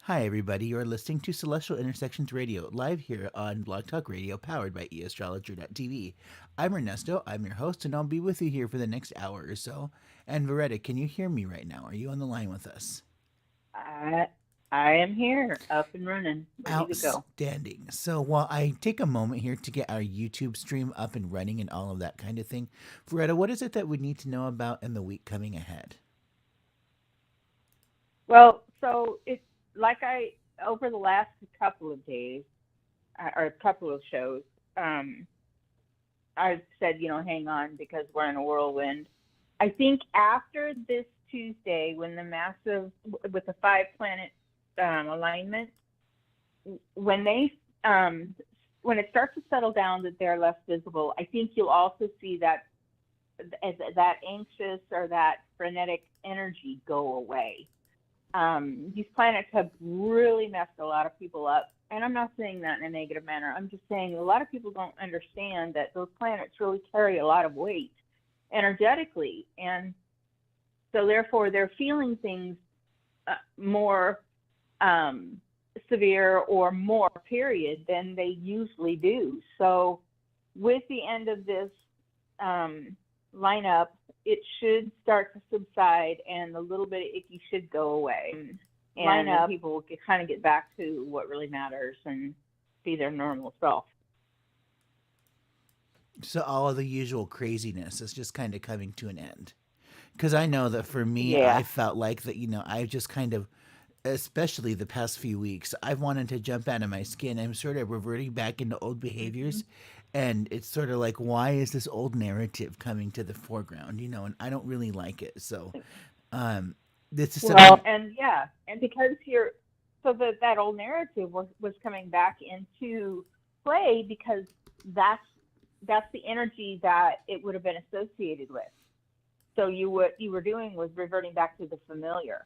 Hi, everybody. You're listening to Celestial Intersections Radio, live here on Blog Talk Radio, powered by eastrologer.tv. I'm Ernesto. I'm your host, and I'll be with you here for the next hour or so. And Veretta, can you hear me right now? Are you on the line with us? I I am here, up and running, ready to go. Outstanding. So while I take a moment here to get our YouTube stream up and running and all of that kind of thing, Veretta, what is it that we need to know about in the week coming ahead? Well, so it's like I over the last couple of days or a couple of shows, um, I've said, hang on because we're in a whirlwind. I think after this Tuesday, when the massive with the five planet alignment, when they when it starts to settle down that they're less visible, I think you'll also see that as that anxious or that frenetic energy go away. These planets have really messed a lot of people up. And I'm not saying that in a negative manner. I'm just saying a lot of people don't understand that those planets really carry a lot of weight energetically. And so, therefore, they're feeling things more severe or more, period, than they usually do. So, with the end of this lineup, it should start to subside and the little bit of icky should go away. And then people will kind of get back to what really matters and be their normal self. So all of the usual craziness is just kind of coming to an end. Because I know that for me, Yeah. I felt like that, I've just kind of, especially the past few weeks, I've wanted to jump out of my skin. I'm sort of reverting back into old Mm-hmm. behaviors. And it's sort of like, why is this old narrative coming to the foreground, and I don't really like it. So, um, this is Well, something, and yeah, and because you're so that old narrative was coming back into play because that's that's the energy that it would have been associated with. So what you were doing was reverting back to the familiar,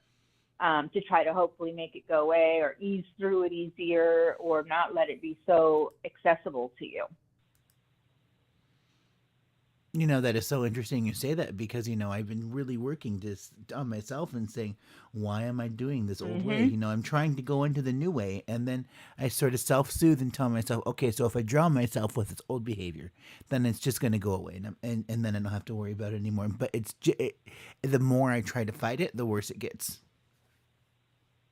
to try to hopefully make it go away or ease through it easier or not let it be so accessible to you. that is so interesting you say that because, I've been really working this on myself and saying, why am I doing this old way? Hmm. I'm trying to go into the new way. And then I sort of self soothe and tell myself, okay, so if I draw myself with this old behavior, then it's just going to go away. And then I don't have to worry about it anymore. But the more I try to fight it, the worse it gets.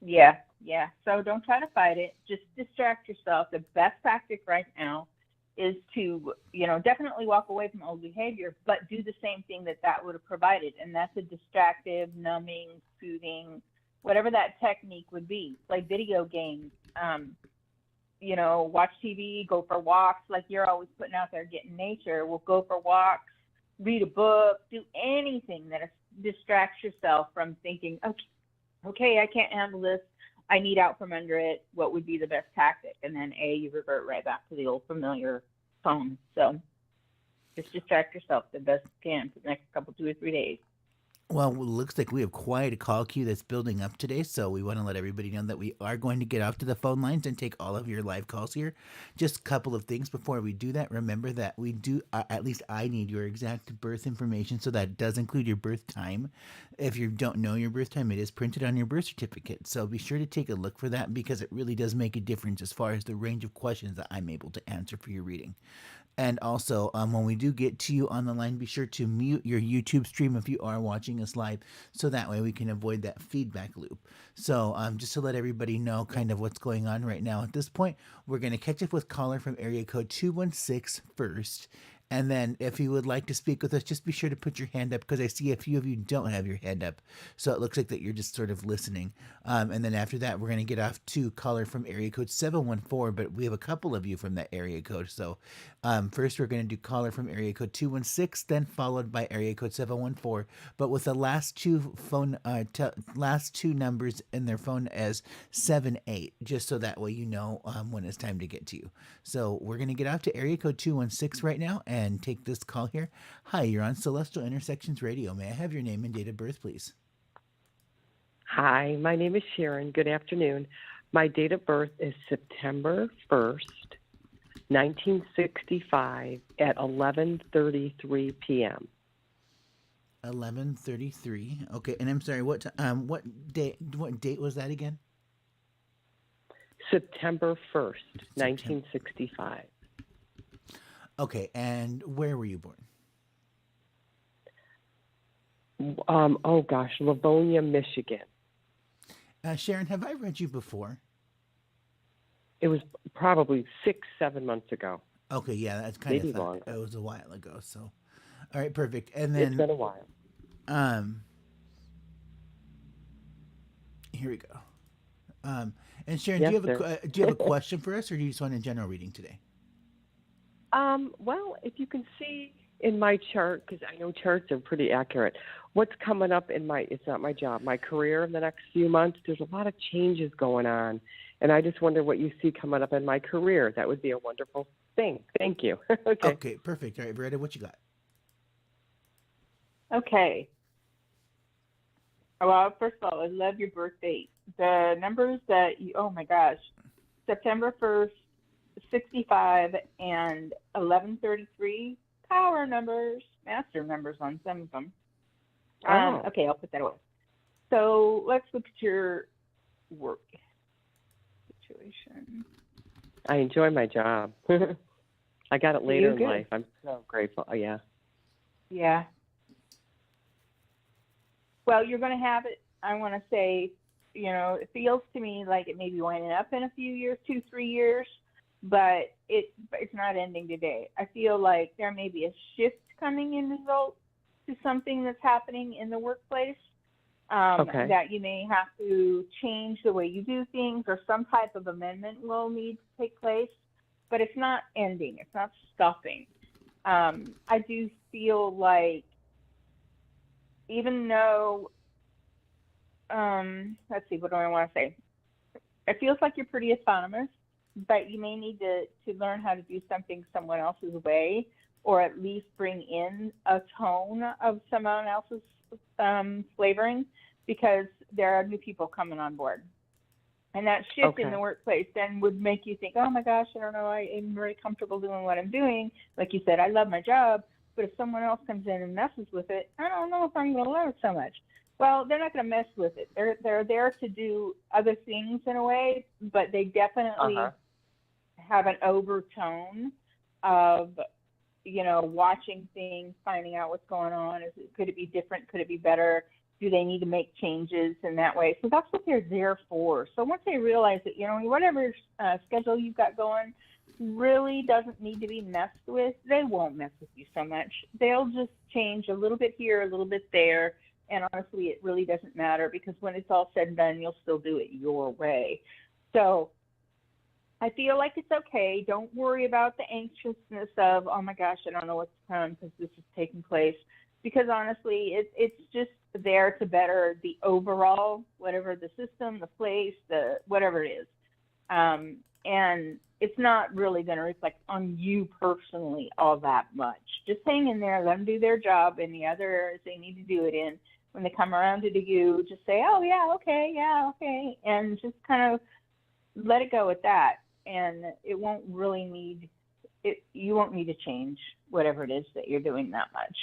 Yeah, yeah. So don't try to fight it. Just distract yourself. The best tactic right now is to, definitely walk away from old behavior, but do the same thing that would have provided. And that's a distractive, numbing, soothing, whatever that technique would be. Play video games, watch TV, go for walks. Like you're always putting out there, getting nature. We'll go for walks, read a book, do anything that distracts yourself from thinking, okay, I can't handle this. I need out from under it. What would be the best tactic? And then you revert right back to the old familiar phone. So just distract yourself the best you can for the next couple, 2 or 3 days. Well, it looks like we have quite a call queue that's building up today, so we want to let everybody know that we are going to get off to the phone lines and take all of your live calls here. Just a couple of things before we do that. Remember that we do, at least I need your exact birth information, so that does include your birth time. If you don't know your birth time, it is printed on your birth certificate, so be sure to take a look for that because it really does make a difference as far as the range of questions that I'm able to answer for your reading. And also, when we do get to you on the line, be sure to mute your YouTube stream if you are watching us live, so that way we can avoid that feedback loop. So, just to let everybody know kind of what's going on right now at this point, we're going to catch up with caller from area code 216 first. And then, if you would like to speak with us, just be sure to put your hand up because I see a few of you don't have your hand up. So it looks like that you're just sort of listening. And then after that, we're going to get off to caller from area code 714, but we have a couple of you from that area code. So first, we're going to do caller from area code 216, then followed by area code 714, but with the last two numbers in their phone as 78, just so that way you know when it's time to get to you. So we're going to get off to area code 216 right now and take this call here. Hi, you're on Celestial Intersections Radio. May I have your name and date of birth, please? Hi, my name is Sharon. Good afternoon. My date of birth is September 1st, 1965 at 11:33 p.m. 11:33. Okay, and I'm sorry. What date was that again? September 1st, September. 1965. Okay, and where were you born? Oh gosh, Livonia, Michigan. Sharon, have I read you before? It was probably 6, 7 months ago, Okay, yeah, that's kind of maybe thought longer. it was a while ago. So, all right, perfect. And It's then, been a while. um, here we go. Um, and Sharon, Yes, sir. do you have a question for us, or do you just want a general reading today? Well, if you can see in my chart, because I know charts are pretty accurate, what's coming up in it's not my job, my career in the next few months, there's a lot of changes going on. And I just wonder what you see coming up in my career. That would be a wonderful thing. Thank you. Okay. Okay, perfect. All right, Veretta, what you got? Okay. Well, first of all, I love your birth date. The numbers that you, oh my gosh, September 1st, 65 and 1133, power numbers, master numbers on some of them. Oh, Okay, I'll put that away. So let's look at your work situation. I enjoy my job. I got it later in Good. life. I'm so grateful. Oh, yeah. Yeah. Well, you're going to have it. I want to say, it feels to me like it may be winding up in a few years, 2, 3 years, but it's not ending today. I feel like there may be a shift coming in result to something that's happening in the workplace. Okay. That you may have to change the way you do things, or some type of amendment will need to take place, but it's not ending. It's not stopping. I do feel like, even though, let's see, what do I want to say? It feels like you're pretty autonomous, but you may need to learn how to do something someone else's way, or at least bring in a tone of someone else's flavoring, because there are new people coming on board. And that shift in the Okay. workplace then would make you think, oh my gosh, I don't know, I am very comfortable doing what I'm doing. Like you said, I love my job, but if someone else comes in and messes with it, I don't know if I'm going to love it so much. Well, they're not going to mess with it. They're there to do other things in a way, but they definitely Uh-huh. have an overtone of, watching things, finding out what's going on. Could it be different? Could it be better? Do they need to make changes in that way? So that's what they're there for. So once they realize that, whatever schedule you've got going really doesn't need to be messed with, they won't mess with you so much. They'll just change a little bit here, a little bit there. And honestly, it really doesn't matter, because when it's all said and done, you'll still do it your way. So I feel like it's okay. Don't worry about the anxiousness of, oh my gosh, I don't know what's to come because this is taking place. Because honestly, it's just there to better the overall, whatever the system, the place, the whatever it is. And it's not really going to reflect on you personally all that much. Just hang in there, let them do their job in the other areas they need to do it in. When they come around to you, just say, oh yeah, okay, and just kind of let it go with that. And it won't really need it. You won't need to change whatever it is that you're doing that much.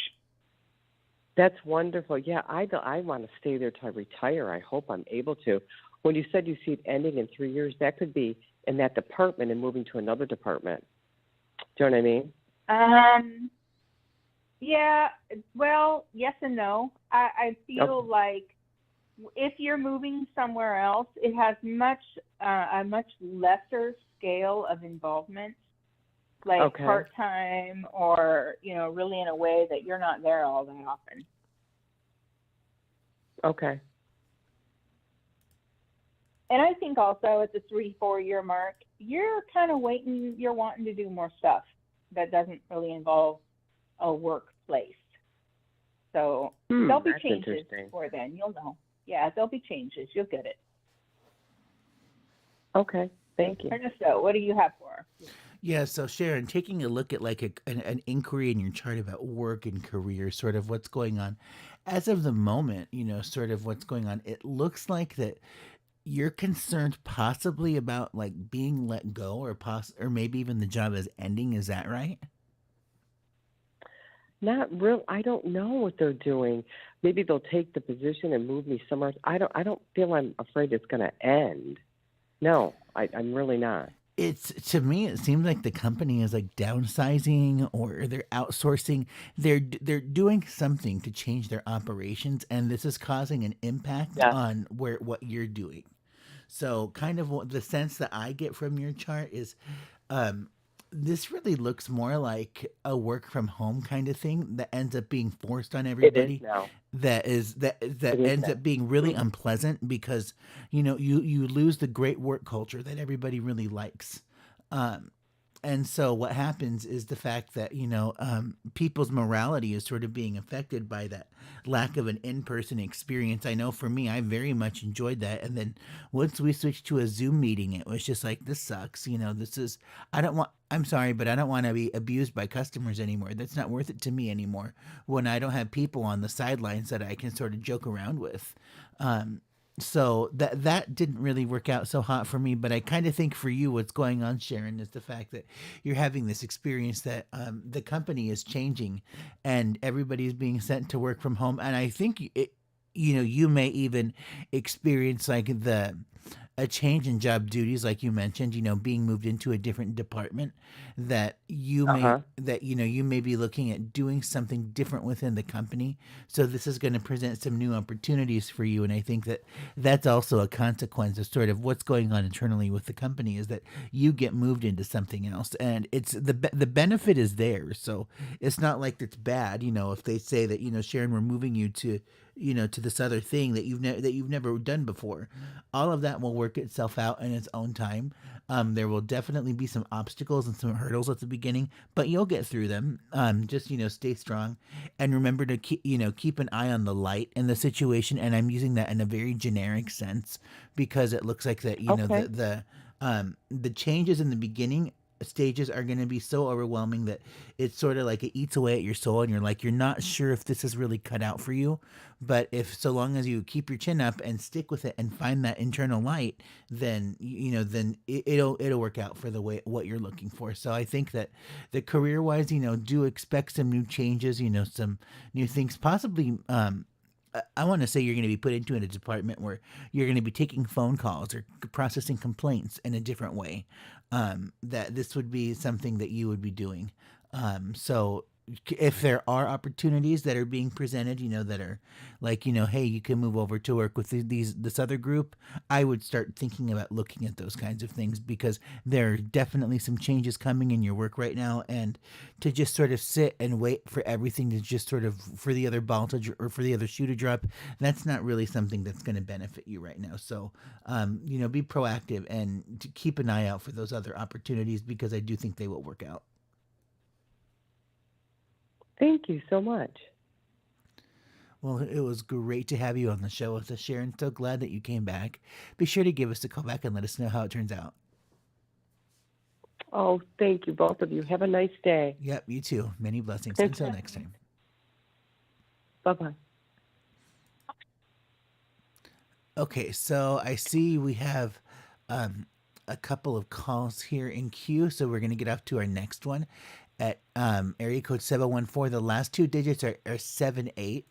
That's wonderful. Yeah, I want to stay there till I retire. I hope I'm able to. When you said you see it ending in 3 years, that could be in that department and moving to another department. Do you know what I mean? Yeah, well, yes and no. I feel Okay. like if you're moving somewhere else, it has a much lesser scale of involvement, like Okay. part-time, or, really in a way that you're not there all that often. Okay. And I think also at the 3, 4 year mark, you're kind of you're wanting to do more stuff that doesn't really involve a workplace. So there'll be That's changes interesting. before then. You'll know. Yeah, there'll be changes. You'll get it. Okay. Thank you. Ernesto, what do you have for her? Yeah, so Sharon, taking a look at like an inquiry in your chart about work and career, sort of what's going on as of the moment, sort of what's going on. It looks like that you're concerned possibly about like being let go, or maybe even the job is ending. Is that right? Not real. I don't know what they're doing. Maybe they'll take the position and move me somewhere else. I don't feel I'm afraid it's going to end. No, I'm really not. It's to me, it seems like the company is like downsizing or they're outsourcing. They're doing something to change their operations, and this is causing an impact Yes, on where what you're doing. So, kind of what the sense that I get from your chart is, um, this really looks more like a work from home kind of thing that ends up being forced on it is everybody. now. That It is ends now. up being really Mhm. unpleasant because you lose the great work culture that everybody really likes. Um, and so what happens is the fact that people's morality is sort of being affected by that lack of an in-person experience. I know for me, I very much enjoyed that, and then once we switched to a Zoom meeting, it was just like, this sucks. This is I don't want I'm sorry, but I don't want to be abused by customers anymore. That's not worth it to me anymore when I don't have people on the sidelines that I can sort of joke around with. So that didn't really work out so hot for me, but I kind of think for you what's going on, Sharon, is the fact that you're having this experience that the company is changing and everybody's being sent to work from home, and I think you may even experience like the a change in job duties, like you mentioned, being moved into a different department, that Uh huh. you may be looking at doing something different within the company. So this is going to present some new opportunities for you, and I think that that's also a consequence of sort of what's going on internally with the company, is that you get moved into something else, and it's the benefit is there. So it's not like it's bad, if they say that, Sharon, we're moving you to to this other thing that you've never done before. All of that will work itself out in its own time. There will definitely be some obstacles and some hurdles at the beginning, but you'll get through them. Just stay strong, and remember to keep an eye on the light in the situation. And I'm using that in a very generic sense because it looks like that Okay. the changes in the beginning stages are going to be so overwhelming that it's sort of like it eats away at your soul, and you're not sure if this is really cut out for you. But if so long as you keep your chin up and stick with it and find that internal light, then then it'll work out for the way what you're looking for. So I think that the career wise, do expect some new changes, some new things, possibly. I want to say you're going to be put into a department where you're going to be taking phone calls or processing complaints in a different way. That this would be something that you would be doing. So if there are opportunities that are being presented, that are like, hey, you can move over to work with this other group, I would start thinking about looking at those kinds of things because there are definitely some changes coming in your work right now, and to just sort of sit and wait for everything to just sort of for the other ball to or for the other shoe to drop, that's not really something that's going to benefit you right now. So, be proactive and to keep an eye out for those other opportunities because I do think they will work out. Thank you so much. Well, it was great to have you on the show with us, Sharon. So glad that you came back. Be sure to give us a call back and let us know how it turns out. Oh, thank you, both of you. Have a nice day. Yep, you too. Many blessings. Until next time. Bye bye. Okay, so I see we have um, a couple of calls here in queue, so we're going to get off to our next one at area code 714. The last two digits are 78.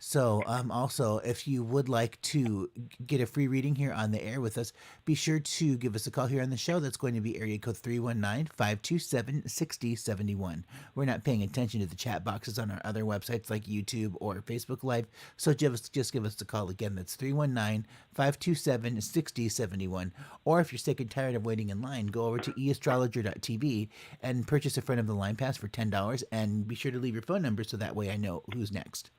So, also, if you would like to get a free reading here on the air with us, be sure to give us a call here on the show. That's going to be area code 319-527-6071. We're not paying attention to the chat boxes on our other websites like YouTube or Facebook Live, so just give us a call again. That's 319-527-6071. Or if you're sick and tired of waiting in line, go over to eastrologer.tv and purchase a front of the line pass for $10, and be sure to leave your phone number so that way I know who's next.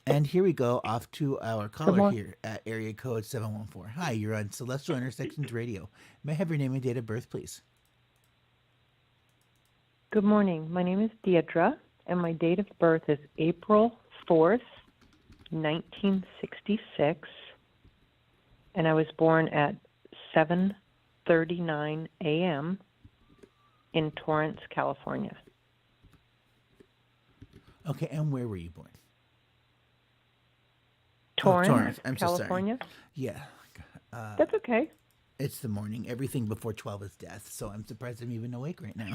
And here we go off to our Good caller morning. here at area code 714. Hi, you're on Celestial Intersections Radio. May I have your name and date of birth, please? Good morning. My name is Deidre, and my date of birth is April 4th, 1966, and I was born at 7:39 a.m. in Torrance, California. Okay, and where were you born? Torrance, I'm California. so sorry. Yeah. That's okay. It's the morning. Everything before 12 is death, so I'm surprised I'm even awake right now.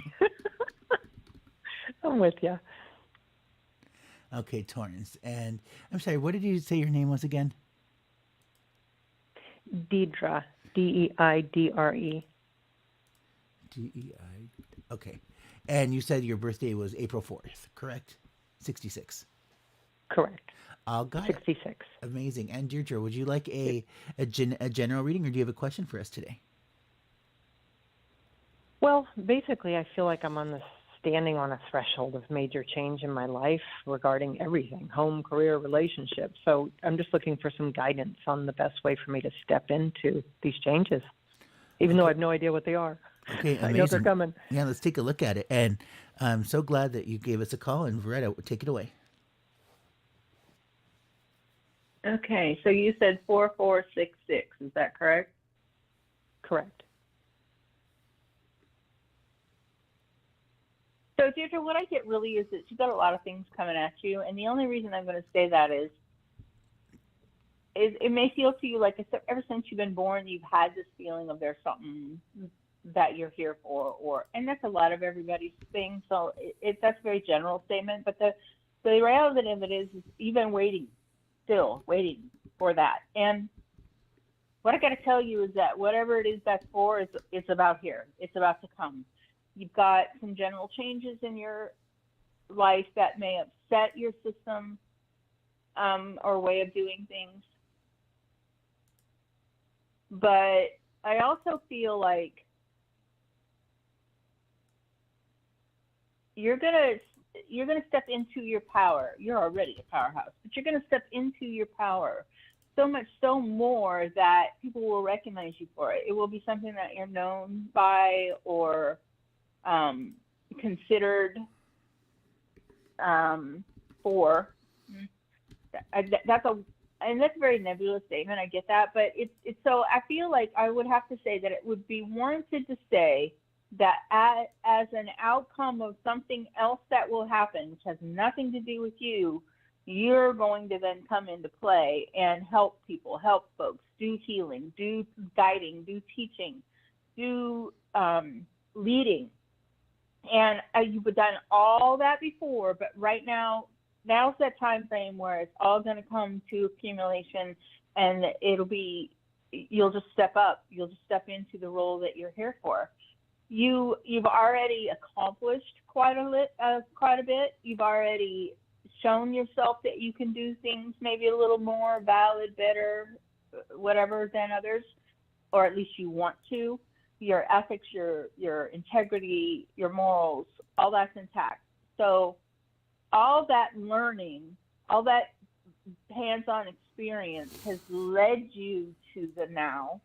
I'm with you. Okay, Torrance. And I'm sorry, what did you say your name was again? Deidre, Deidre. DEI. Okay. And you said your birthday was April 4th, correct? 66. Correct. All got it. 66. Amazing. And Deirdre, would you like a general reading, or do you have a question for us today? Well, basically, I feel like I'm standing on a threshold of major change in my life regarding everything, home, career, relationships. So I'm just looking for some guidance on the best way for me to step into these changes, even though I have no idea what they are. Okay, amazing. I know they're coming. Yeah, let's take a look at it. And I'm so glad that you gave us a call. And Veretta, take it away. Okay, so you said 4466, is that correct? Correct. So Deirdre, what I get really is that you've got a lot of things coming at you, and the only reason I'm going to say that is it may feel to you like ever since you've been born, you've had this feeling of there's something that you're here for, and that's a lot of everybody's thing. So that's a very general statement, but the reality of it is you've been waiting for that. And what I got to tell you is that whatever it is that's for, it's about here. It's about to come. You've got some general changes in your life that may upset your system or way of doing things. But I also feel like you're gonna step into your power. You're already a powerhouse, but you're gonna step into your power so much so more that people will recognize you for it. It will be something that you're known by or considered for. That's a very nebulous statement. I get that, but it's so I feel like I would have to say that it would be warranted to say that as an outcome of something else that will happen, which has nothing to do with you, you're going to then come into play and help people, help folks, do healing, do guiding, do teaching, do leading. And you've done all that before, but right now's that time frame where it's all going to come to accumulation, and you'll just step up. You'll just step into the role that you're here for. You've already accomplished quite a bit. You've already shown yourself that you can do things maybe a little more valid, better, whatever than others, or at least you want to. Your ethics, your integrity, your morals, all that's intact. So all that learning, all that hands-on experience has led you to the now,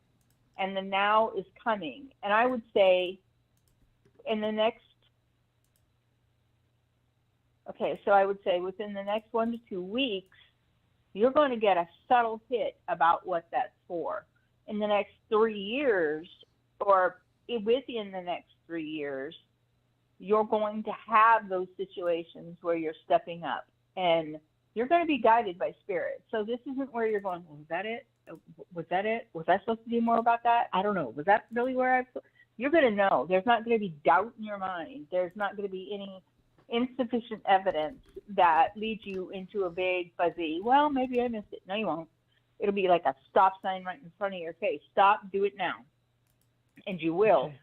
and the now is coming. And I would say within the next 1 to 2 weeks, you're going to get a subtle hit about what that's for. In the next 3 years, or within the next 3 years, you're going to have those situations where you're stepping up, and you're going to be guided by spirit. So this isn't where you're going, was that it? Was that it? Was I supposed to do more about that? I don't know. Was that really where you're going to know. There's not going to be doubt in your mind. There's not going to be any insufficient evidence that leads you into a vague, fuzzy, well, maybe I missed it. No, you won't. It'll be like a stop sign right in front of your face. Stop, do it now. And you will. Okay.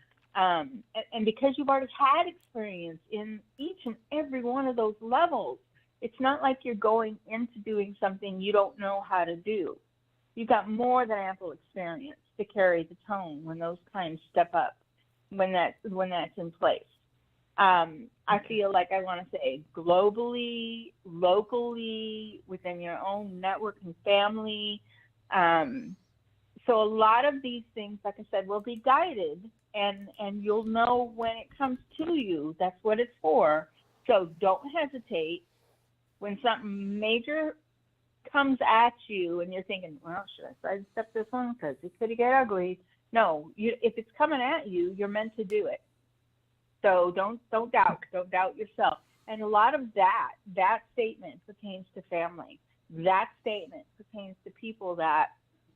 And because you've already had experience in each and every one of those levels, it's not like you're going into doing something you don't know how to do. You've got more than ample experience to carry the tone when those times step up, when that's in place. I feel like I want to say globally, locally, within your own network and family. So a lot of these things, like I said, will be guided, and you'll know when it comes to you. That's what it's for. So don't hesitate when something major comes at you and you're thinking, well, should I sidestep this one because it could get ugly? No, if it's coming at you, you're meant to do it. So don't doubt yourself. And a lot of that statement pertains to family. That statement pertains to people that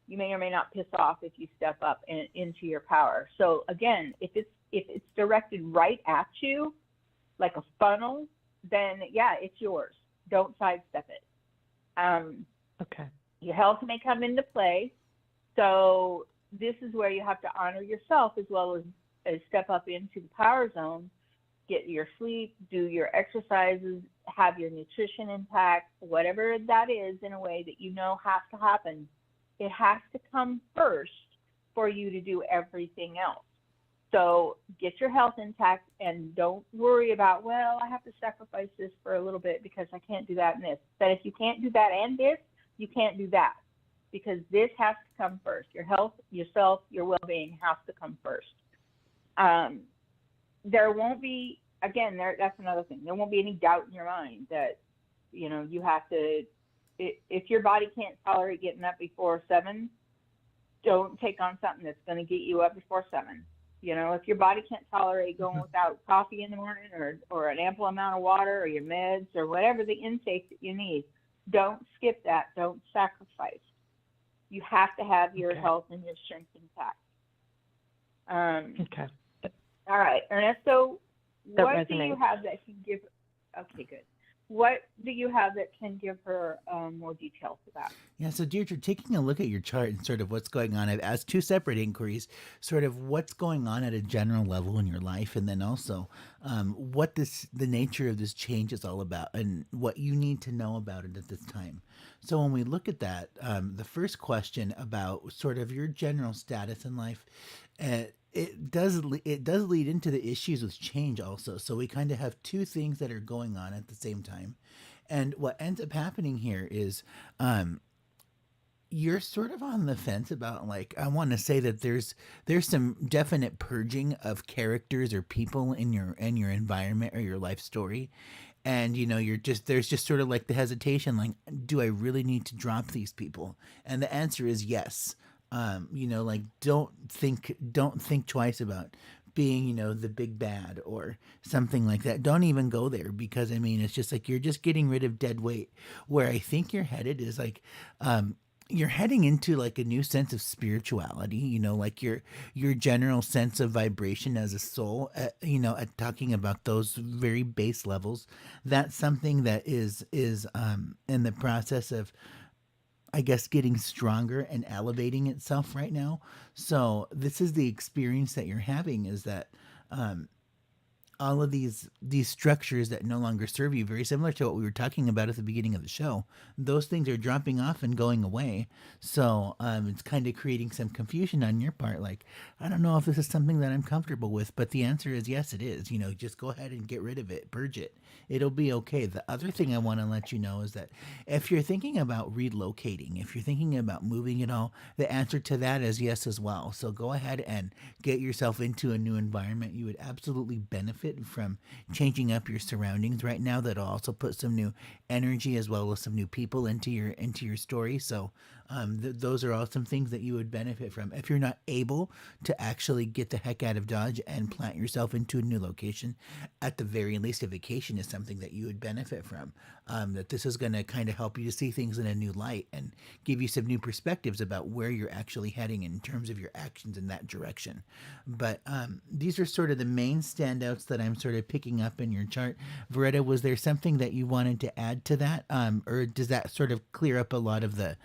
you may or may not piss off if you step up into your power. So again, if it's directed right at you, like a funnel, then yeah, it's yours. Don't sidestep it. Okay. Your health may come into play. So this is where you have to honor yourself as well as step up into the power zone, get your sleep, do your exercises, have your nutrition intact, whatever that is, in a way that you know has to happen. It has to come first for you to do everything else. So get your health intact and don't worry about, well, I have to sacrifice this for a little bit because I can't do that and this. But if you can't do that and this, you can't do that, because this has to come first. Your health, yourself, your well-being has to come first. There won't be, again, that's another thing. There won't be any doubt in your mind that, you have to, if your body can't tolerate getting up before 7, don't take on something that's going to get you up before 7. If your body can't tolerate going without coffee in the morning or an ample amount of water or your meds or whatever the intake that you need, don't skip that. Don't sacrifice. You have to have your health and your strength intact. Okay. All right, Ernesto, That what do you resonates. have that can give? Okay, good. What do you have that can give her more detail to that? Yeah, so Deirdre, taking a look at your chart and sort of what's going on, I've asked 2 separate inquiries, sort of what's going on at a general level in your life, and then also what the nature of this change is all about, and what you need to know about it at this time. So when we look at that, the first question about sort of your general status in life, it does lead into the issues with change also. So we kind of have 2 things that are going on at the same time, and what ends up happening here is you're sort of on the fence about, like, I want to say that there's some definite purging of characters or people in your environment or your life story, and there's just sort of like the hesitation, like, do I really need to drop these people? And the answer is yes. Like, don't think twice about being, the big bad or something like that. Don't even go there, because it's just like you're just getting rid of dead weight. Where I think you're headed is like, you're heading into like a new sense of spirituality, like your general sense of vibration as a soul, at talking about those very base levels. That's something that is in the process of, I guess, getting stronger and elevating itself right now. So this is the experience that you're having, is that all of these structures that no longer serve you, very similar to what we were talking about at the beginning of the show, those things are dropping off and going away. So it's kind of creating some confusion on your part, like, I don't know if this is something that I'm comfortable with. But the answer is yes, it is. Just go ahead and get rid of it, purge it. It'll be okay. The other thing I want to let you know is that if you're thinking about relocating, if you're thinking about moving at all, the answer to that is yes as well. So go ahead and get yourself into a new environment. You would absolutely benefit from changing up your surroundings right now. That'll also put some new energy as well as some new people into your story. So those are all some things that you would benefit from. If you're not able to actually get the heck out of Dodge and plant yourself into a new location, at the very least, a vacation is something that you would benefit from. That this is going to kind of help you to see things in a new light and give you some new perspectives about where you're actually heading in terms of your actions in that direction. But these are sort of the main standouts that I'm sort of picking up in your chart. Veretta, was there something that you wanted to add to that, or does that sort of clear up a lot of the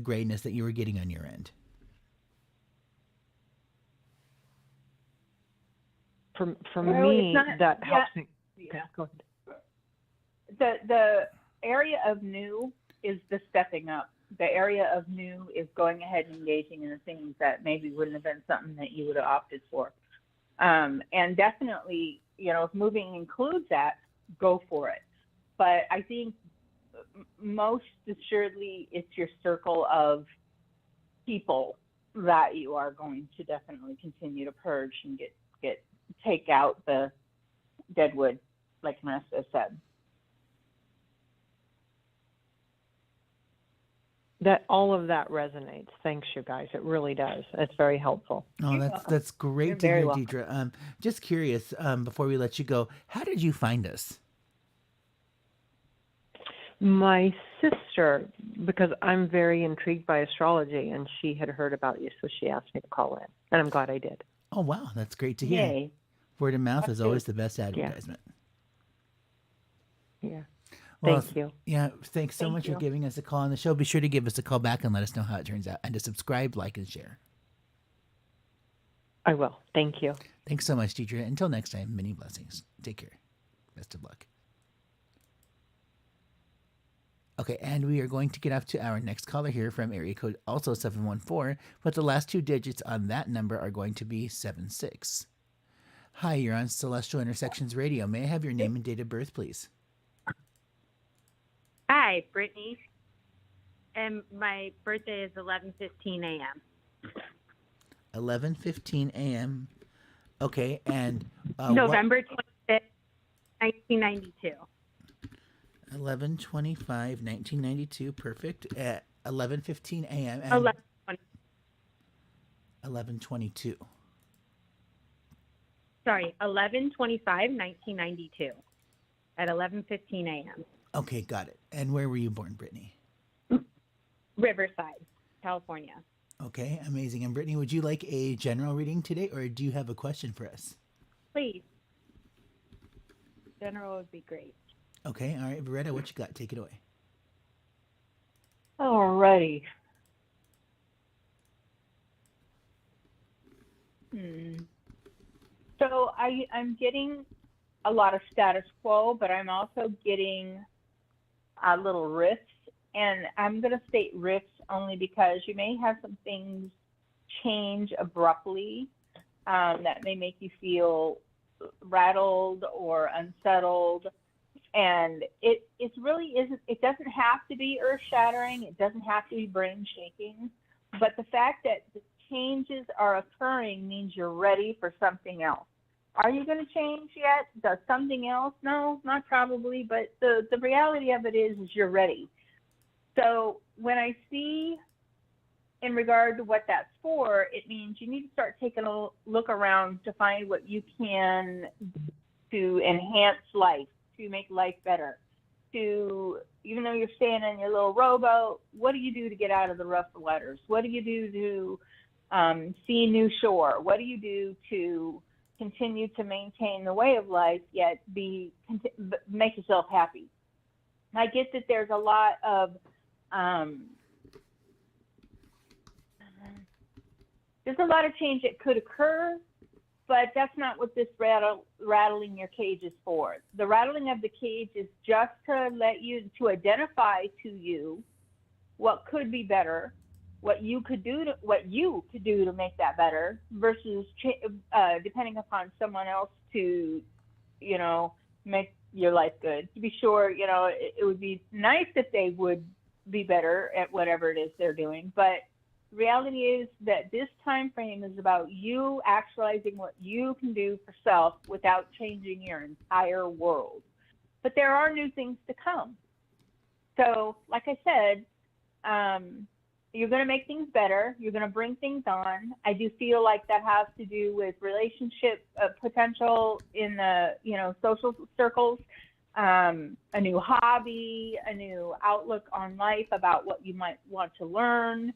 grayness that you were getting on your end? For Well, me, it's not that yet. helps me. Yeah. Okay, go ahead. The area of new is the stepping up. The area of new is going ahead and engaging in the things that maybe wouldn't have been something that you would have opted for. And definitely, if moving includes that, go for it. But I think most assuredly, it's your circle of people that you are going to definitely continue to purge and take out the deadwood, like Marissa said. That all of that resonates. Thanks, you guys. It really does. It's very helpful. Oh, You're that's welcome. that's great You're to very hear, welcome. Deidre. Just curious, before we let you go, how did you find us? My sister, because I'm very intrigued by astrology, and she had heard about you, so she asked me to call in, and I'm glad I did. Oh, wow, that's great to hear. Yay. Word of mouth That's is always good. the best advertisement. Yeah. Well, Thank you. yeah, thanks so Thank much for you. giving us a call on the show. Be sure to give us a call back and let us know how it turns out, and to subscribe, like, and share. I will. Thank you. Thanks so much, Deidre. Until next time, many blessings. Take care. Best of luck. Okay, and we are going to get off to our next caller here from area code also 714, but the last two digits on that number are going to be 76. Hi, you're on Celestial Intersections Radio. May I have your name and date of birth, please? Hi, Brittany. And my birthday is 11:15 a.m. 11:15 a.m. Okay, and November 25th, 1992. 11/25, 1992. Perfect. At 11:15 a.m. and 11:20. 11:22. Sorry, 11:25, 1992. At 11:15 a.m. Okay, got it. And where were you born, Brittany? Riverside, California. Okay, amazing. And Brittany, would you like a general reading today, or do you have a question for us? Please. General would be great. Okay, all right, Beretta, what you got? Take it away. Alrighty. So I'm getting a lot of status quo, but I'm also getting little rifts. And I'm going to state rifts only because you may have some things change abruptly that may make you feel rattled or unsettled. And it really isn't, it doesn't have to be earth shattering. It doesn't have to be brain shaking. But the fact that the changes are occurring means you're ready for something else. Are you going to change yet? Does something else? No, not probably. But the reality of it is you're ready. So when I see in regard to what that's for, it means you need to start taking a look around to find what you can to enhance life, to make life better. To, even though you're staying in your little rowboat, what do you do to get out of the rough waters? What do you do to see new shore? What do you do to continue to maintain the way of life, yet make yourself happy? I get that there's a lot of change that could occur, but that's not what this rattling your cage is for. The rattling of the cage is just to let you, to identify to you what could be better, what you could do to make that better, versus depending upon someone else to, make your life good. To be sure, it would be nice if they would be better at whatever it is they're doing, but reality is that this time frame is about you actualizing what you can do for self without changing your entire world. But there are new things to come. So, like I said, you're going to make things better. You're going to bring things on. I do feel like that has to do with relationship potential in the, social circles, a new hobby, a new outlook on life about what you might want to learn.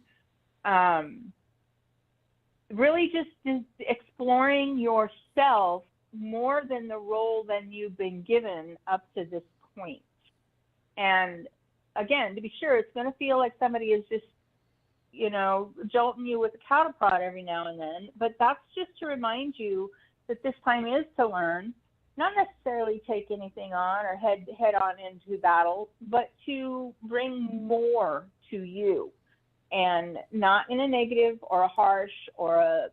Really just exploring yourself more than the role than you've been given up to this point. And again, to be sure, it's going to feel like somebody is just, jolting you with a cattle prod every now and then. But that's just to remind you that this time is to learn, not necessarily take anything on or head on into battle, but to bring more to you. And not in a negative or a harsh or a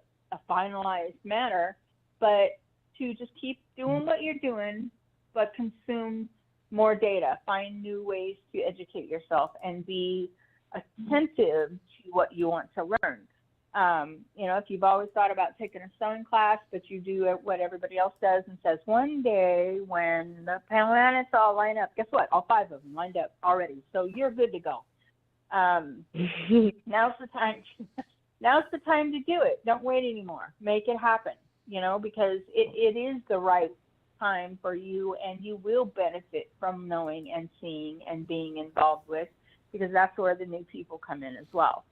finalized manner, but to just keep doing what you're doing, but consume more data, find new ways to educate yourself, and be attentive to what you want to learn. If you've always thought about taking a sewing class, but you do what everybody else does and says, one day when the planets all line up, guess what? All 5 of them lined up already. So you're good to go. Now's the time to do it. Don't wait anymore. Make it happen, because it is the right time for you, and you will benefit from knowing and seeing and being involved with, because that's where the new people come in as well.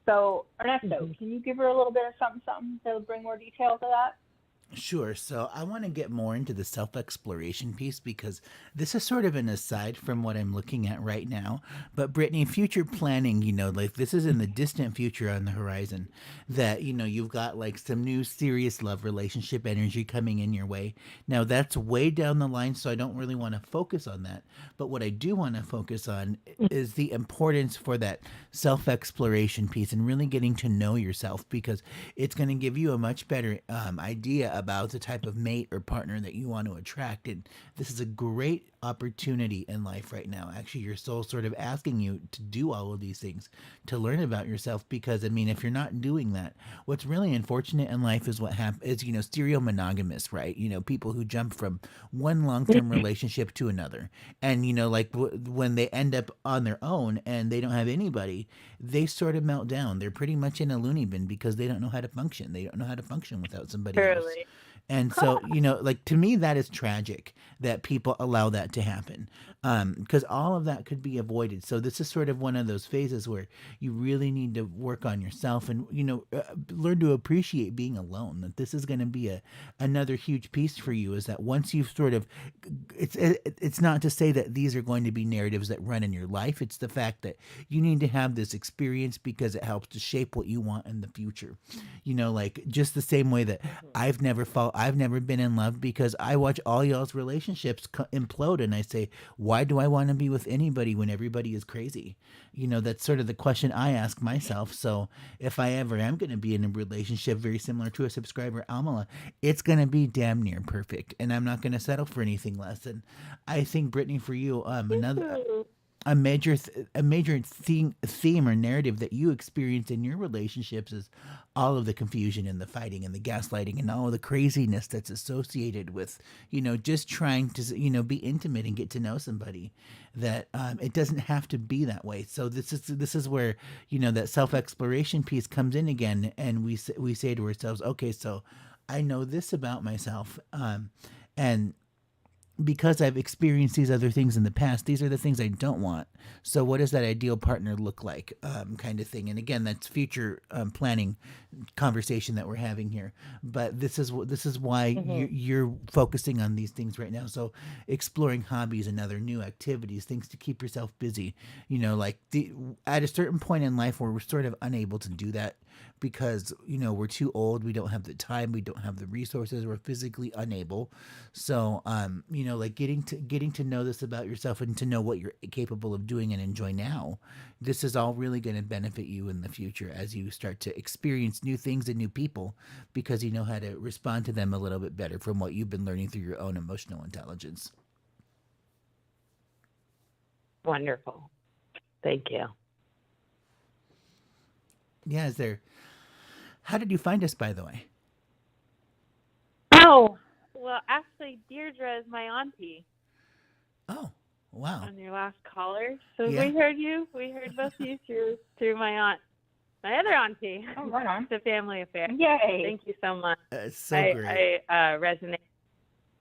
So Ernesto, can you give her a little bit of something to bring more detail to that? Sure. So I want to get more into the self exploration piece because this is sort of an aside from what I'm looking at right now. But Brittany, future planning, like this is in the distant future on the horizon that, you've got like some new serious love relationship energy coming in your way. Now that's way down the line. So I don't really want to focus on that. But what I do want to focus on is the importance for that self exploration piece and really getting to know yourself because it's going to give you a much better idea about the type of mate or partner that you want to attract. And this is a great opportunity in life right now. Actually, your soul's sort of asking you to do all of these things to learn about yourself because, I mean, if you're not doing that, what's really unfortunate in life is what happens is, stereo monogamous, right? People who jump from one long term relationship to another. And, like when they end up on their own and they don't have anybody, they sort of melt down. They're pretty much in a loony bin because they don't know how to function. They don't know how to function without somebody else. Truly. And so, like to me, that is tragic that people allow that to happen because all of that could be avoided. So, this is sort of one of those phases where you really need to work on yourself and, learn to appreciate being alone. That this is going to be another huge piece for you is that once you've sort of, it's not to say that these are going to be narratives that run in your life. It's the fact that you need to have this experience because it helps to shape what you want in the future. Like just the same way that I've never been in love because I watch all y'all's relationships implode and I say, why do I want to be with anybody when everybody is crazy? That's sort of the question I ask myself. So if I ever am going to be in a relationship very similar to a subscriber, Amala, it's going to be damn near perfect. And I'm not going to settle for anything less. And I think, Brittany, for you, another a major theme or narrative that you experience in your relationships is all of the confusion and the fighting and the gaslighting and all of the craziness that's associated with just trying to be intimate and get to know somebody that it doesn't have to be that way. So this is where that self-exploration piece comes in again, and we say to ourselves, okay, so I know this about myself, and because I've experienced these other things in the past, these are the things I don't want. So, what does that ideal partner look like, kind of thing? And again, that's future planning conversation that we're having here. But this is why you're focusing on these things right now. So, exploring hobbies and other new activities, things to keep yourself busy. Like at a certain point in life where we're sort of unable to do that because we're too old, we don't have the time, we don't have the resources, we're physically unable. So like getting to know this about yourself and to know what you're capable of doing and enjoy now, this is all really going to benefit you in the future as you start to experience new things and new people because you know how to respond to them a little bit better from what you've been learning through your own emotional intelligence. Wonderful. Thank you. Yeah, how did you find us, by the way? Oh, well, actually, Deirdre is my auntie Oh, wow. on your last caller. So Yeah. we heard you. We heard both of you through my aunt, my other auntie. Oh, right on. It's a family affair. Yay. Thank you so much. It's so great. I resonate.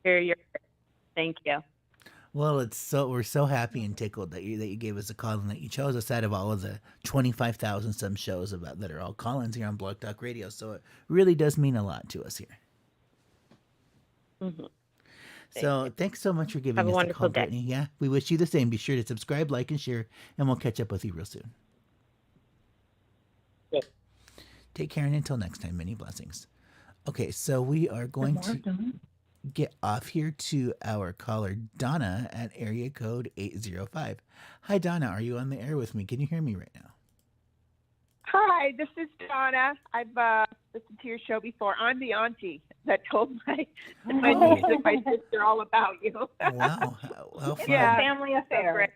Hear your. Thank you. Well, we're so happy and tickled that you gave us a call and that you chose us out of all of the 25,000 some shows that are all call-ins here on Blog Talk Radio. So it really does mean a lot to us here. Mm-hmm. So thanks so much for giving Have a us a wonderful call, day. Brittany. Yeah, we wish you the same. Be sure to subscribe, like, and share, and we'll catch up with you real soon. Yes. Take care, and until next time, many blessings. Okay, so we are going to get off here to our caller, Donna, at area code 805. Hi, Donna. Are you on the air with me? Can you hear me right now? Hi, this is Donna. I've listened to your show before. I'm the auntie that told my niece and my sister all about you. Wow. How fun. Yeah. Family affair.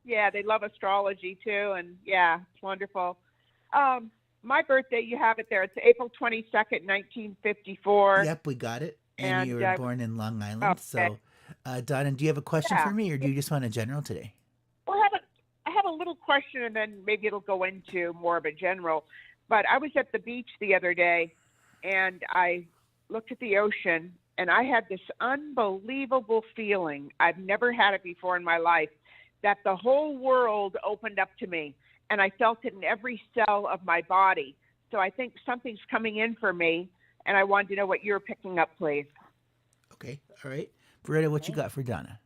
Yeah, they love astrology too, and yeah, it's wonderful. My birthday, you have it there. It's April 22nd, 1954. Yep, we got it. And And, you were born in Long Island. okay. So, Donna, do you have a question Yeah. for me, or do you just want a general today? Well, I have a little question, and then maybe it'll go into more of a general. But I was at the beach the other day, and I looked at the ocean, and I had this unbelievable feeling. I've never had it before in my life, that the whole world opened up to me, and I felt it in every cell of my body. So I think something's coming in for me, and I wanted to know what you're picking up, please. Okay. All right. Beretta, what you Okay. got for Donna?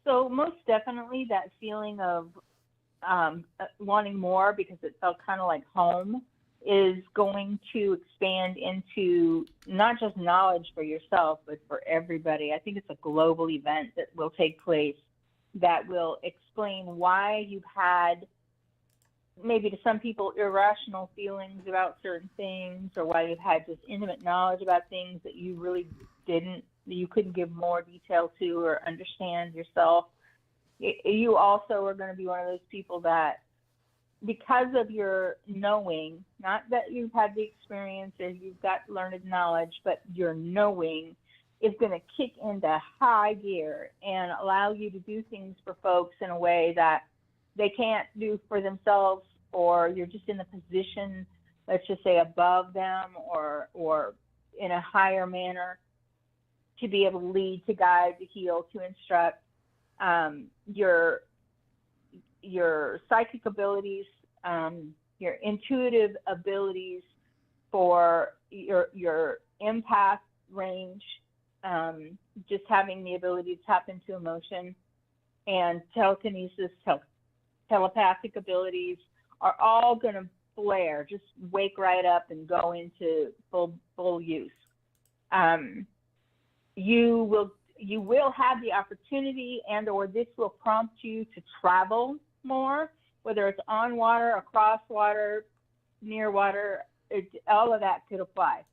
So most definitely that feeling of wanting more because it felt kind of like home is going to expand into not just knowledge for yourself, but for everybody. I think it's a global event that will take place that will explain why you've had maybe to some people irrational feelings about certain things, or why you've had just intimate knowledge about things that you really didn't, you couldn't give more detail to or understand yourself. You also are going to be one of those people that, because of your knowing, not that you've had the experiences, you've got learned knowledge, but your knowing is going to kick into high gear and allow you to do things for folks in a way that they can't do for themselves, or you're just in the position, let's just say, above them, or in a higher manner to be able to lead, to guide, to heal, to instruct. Your psychic abilities, your intuitive abilities, for your empath range, just having the ability to tap into emotion, and telekinesis, telepathic abilities are all going to flare, just wake right up and go into full use. You will have the opportunity, and or this will prompt you to travel more, whether it's on water, across water, near water. All of that could apply.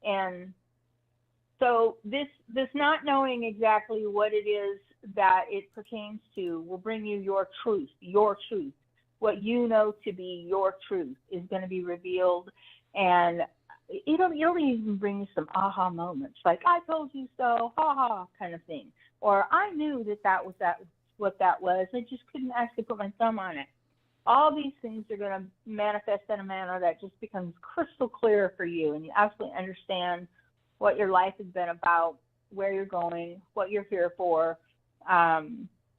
And so this not knowing exactly what it is that it pertains to will bring you your truth. What you know to be your truth is going to be revealed, and it'll even bring you some aha moments, like "I told you so," ha ha, kind of thing, or "I knew that was what that was. I just couldn't actually put my thumb on it." All these things are going to manifest in a manner that just becomes crystal clear for you, and you absolutely understand what your life has been about, where you're going, what you're here for.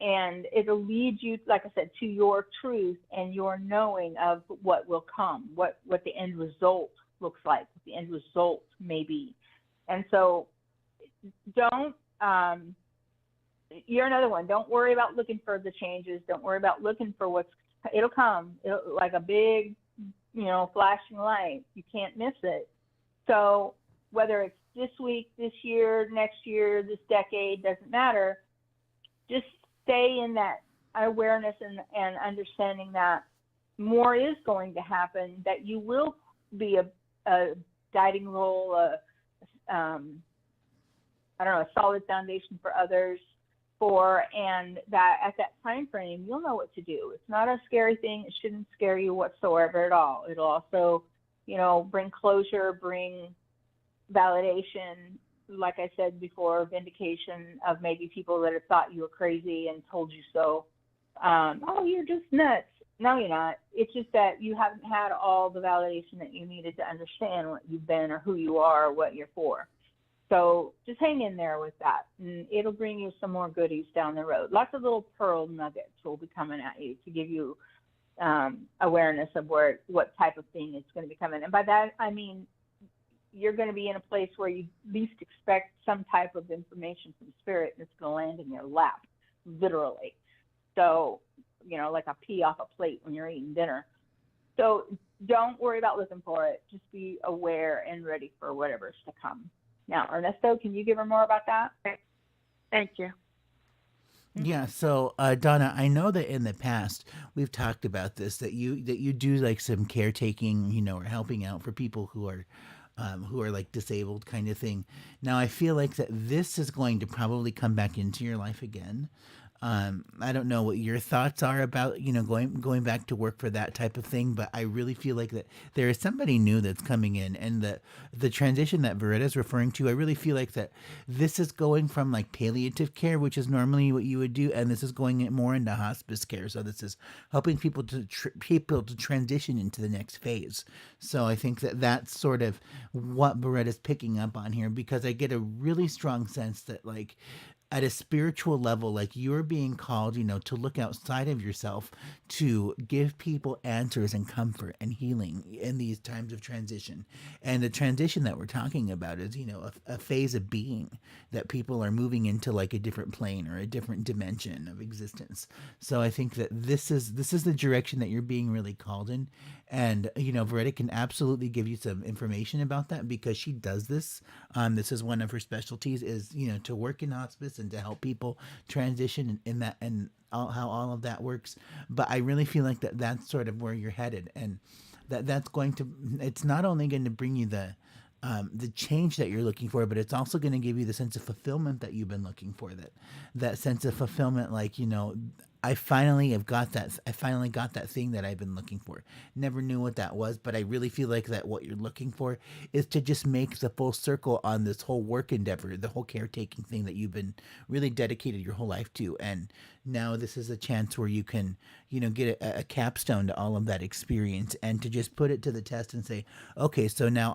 And it'll lead you, like I said, to your truth and your knowing of what will come, what the end result looks like, what the end result may be. And so don't, you're another one. Don't worry about looking for the changes. Don't worry about looking for it'll come. It'll, like a big, flashing light. You can't miss it. So whether it's this week, this year, next year, this decade, doesn't matter. Just stay in that awareness and understanding that more is going to happen, that you will be a guiding role, a solid foundation for others, and that at that time frame, you'll know what to do. It's not a scary thing. It shouldn't scare you whatsoever at all. It'll also, bring closure, bring validation, like I said before, vindication of maybe people that have thought you were crazy and told you so. Oh, you're just nuts. No, you're not. It's just that you haven't had all the validation that you needed to understand what you've been, or who you are, or what you're for. So just hang in there with that, and it'll bring you some more goodies down the road. Lots of little pearl nuggets will be coming at you to give you awareness of what type of thing it's going to be coming. And by that, I mean, you're going to be in a place where you least expect some type of information from spirit, and it's going to land in your lap, literally. So, like a pea off a plate when you're eating dinner. So don't worry about looking for it. Just be aware and ready for whatever's to come. Now, Ernesto, can you give her more about that? Thank you. Yeah, so Donna, I know that in the past we've talked about this, that you do like some caretaking, or helping out for people who are like disabled, kind of thing. Now I feel like that this is going to probably come back into your life again. I don't know what your thoughts are about, going back to work for that type of thing, but I really feel like that there is somebody new that's coming in, and the transition that Veretta is referring to, I really feel like that this is going from like palliative care, which is normally what you would do, and this is going more into hospice care. So this is helping people to transition into the next phase. So I think that that's sort of what Beretta's picking up on here, because I get a really strong sense that like at a spiritual level, like you're being called, to look outside of yourself to give people answers and comfort and healing in these times of transition. And the transition that we're talking about is, a phase of being that people are moving into, like a different plane or a different dimension of existence. So I think that this is the direction that you're being really called in. And, Veretta can absolutely give you some information about that because she does this. This is one of her specialties is, to work in hospice and to help people transition in that and how all of that works. But I really feel like that's sort of where you're headed. And that's going to, it's not only going to bring you the change that you're looking for, but it's also going to give you the sense of fulfillment that you've been looking for. That sense of fulfillment, like I finally got that thing that I've been looking for. Never knew what that was, but I really feel like that what you're looking for is to just make the full circle on this whole work endeavor, the whole caretaking thing that you've been really dedicated your whole life to. And now this is a chance where you can, get a capstone to all of that experience and to just put it to the test and say, okay, so now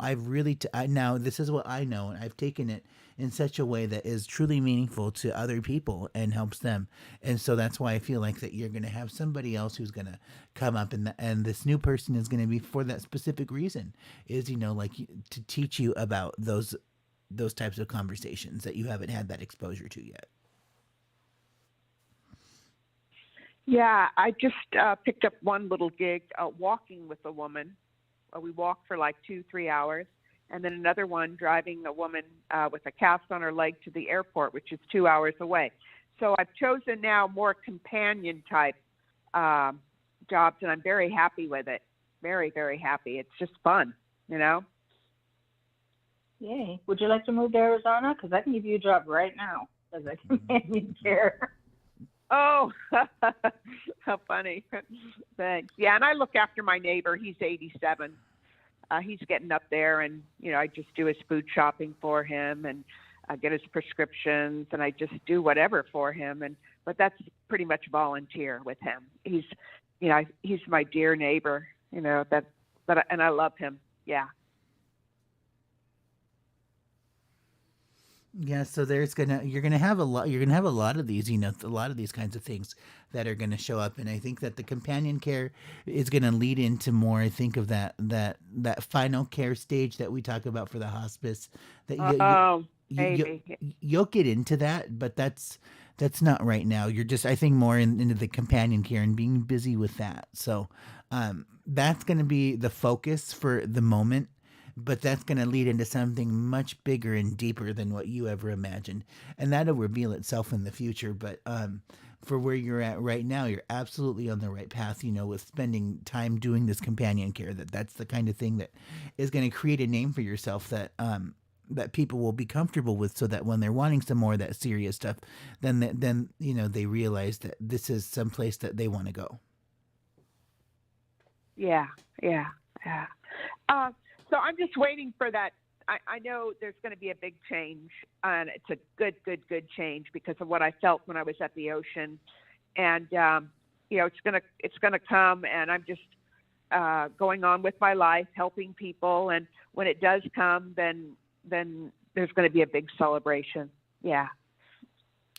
now this is what I know, and I've taken it in such a way that is truly meaningful to other people and helps them. And so that's why I feel like that you're going to have somebody else who's going to come up, and this new person is going to be for that specific reason, is, like to teach you about those types of conversations that you haven't had that exposure to yet. Yeah, I just picked up one little gig walking with a woman. We walked for like 2-3 hours. And then another one driving a woman with a cast on her leg to the airport, which is 2 hours away. So I've chosen now more companion type jobs, and I'm very happy with it. Very, very happy. It's just fun, Yay. Would you like to move to Arizona? Because I can give you a job right now as a companion care. Oh, how funny. Thanks. Yeah, and I look after my neighbor. He's 87. He's getting up there, and I just do his food shopping for him, and I get his prescriptions, and I just do whatever for him. But that's pretty much volunteer with him. He's my dear neighbor. And I love him. Yeah. Yeah, so you're gonna have a lot of these, a lot of these kinds of things that are gonna show up, and I think that the companion care is gonna lead into more. I think of that final care stage that we talk about for the hospice. That Maybe. you'll get into that, but that's not right now. You're just, I think, more into the companion care and being busy with that. So that's gonna be the focus for the moment. But that's going to lead into something much bigger and deeper than what you ever imagined. And that'll reveal itself in the future. But for where you're at right now, you're absolutely on the right path, with spending time doing this companion care. That's the kind of thing that is going to create a name for yourself that people will be comfortable with, so that when they're wanting some more of that serious stuff, then they realize that this is some place that they want to go. Yeah. So I'm just waiting for that. I know there's going to be a big change, and it's a good change because of what I felt when I was at the ocean, and it's gonna come, and I'm just going on with my life, helping people, and when it does come, then there's going to be a big celebration. Yeah.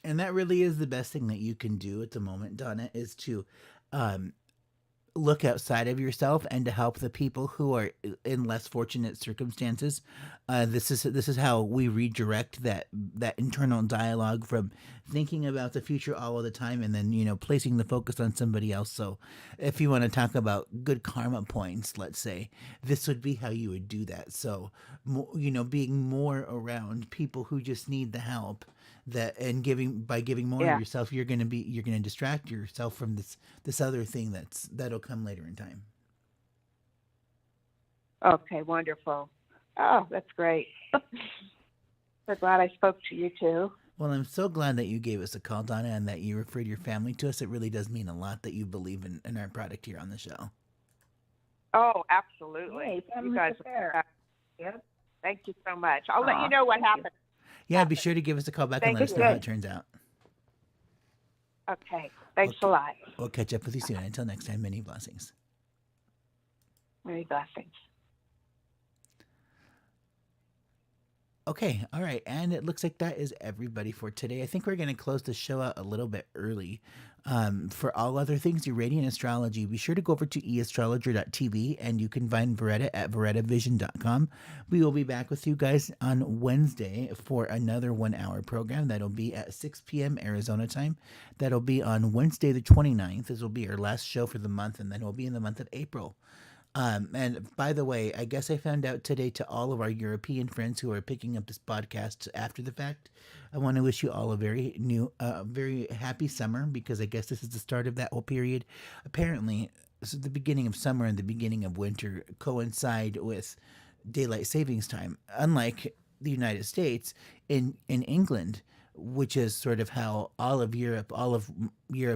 And that really is the best thing that you can do at the moment, Donna, is to look outside of yourself and to help the people who are in less fortunate circumstances. This is how we redirect that internal dialogue from thinking about the future all of the time and then placing the focus on somebody else. So if you want to talk about good karma points, let's say, this would be how you would do that. So being more around people who just need the help, and giving more of yourself, you're going to distract yourself from this other thing that'll come later in time. Okay, wonderful. Oh, that's great. So glad I spoke to you too. Well, I'm so glad that you gave us a call, Donna, and that you referred your family to us. It really does mean a lot that you believe in our product here on the show. Oh, absolutely. Hey, you guys are. Yep. Thank you so much. I'll let you know what happened. Yeah, be sure to give us a call back and let us know how it turns out. Okay. Thanks a lot. We'll catch up with you soon. Until next time, many blessings. Many blessings. Okay, all right, and it looks like that is everybody for today. I think we're going to close the show out a little bit early. For all other things Uranian Astrology, be sure to go over to eastrologer.tv and you can find Veretta at verettavision.com. We will be back with you guys on Wednesday for another 1 hour program. That'll be at 6 p.m. Arizona time. That'll be on Wednesday the 29th. This will be our last show for the month, and then we'll be in the month of April. And by the way, I guess I found out today to all of our European friends who are picking up this podcast after the fact. I want to wish you all a very happy summer, because I guess this is the start of that whole period. Apparently, so the beginning of summer and the beginning of winter coincide with daylight savings time. Unlike the United States, in England, which is sort of how all of Europe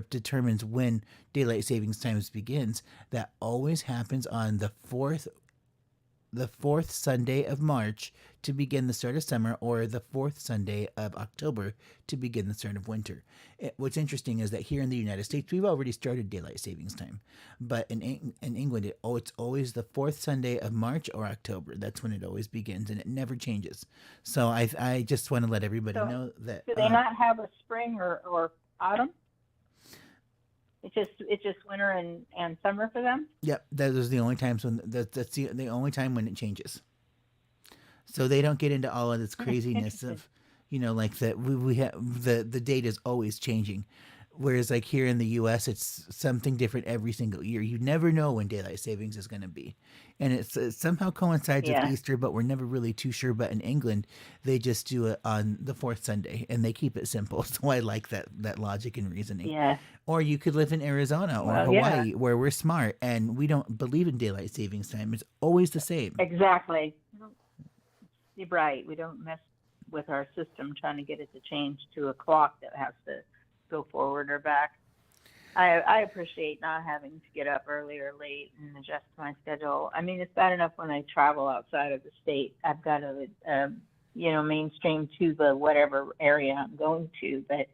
determines when daylight savings times begins. That always happens on the fourth Sunday of March to begin the start of summer, or the fourth Sunday of October to begin the start of winter. What's interesting is that here in the United States, we've already started daylight savings time, but in England, it's always the fourth Sunday of March or October. That's when it always begins, and it never changes. So I just want to let everybody So, know that. do they not have a spring or autumn? It's just winter and summer for them. Yep, those are the only times when that's the only time when it changes. So they don't get into all of this craziness Interesting. of, like that we have the date is always changing. Whereas like here in the US, it's something different every single year. You never know when daylight savings is going to be. And it somehow coincides with Yeah. Easter, but we're never really too sure. But in England, they just do it on the fourth Sunday and they keep it simple. So I like that logic and reasoning. Yeah. Or you could live in Arizona or Well, yeah. Hawaii, where we're smart and we don't believe in daylight savings time. It's always the same. Exactly. You're right. We don't mess with our system trying to get it to change to a clock that has to go forward or back. I appreciate not having to get up early or late and adjust my schedule. I mean, it's bad enough when I travel outside of the state. I've got to, mainstream to the whatever area I'm going to, but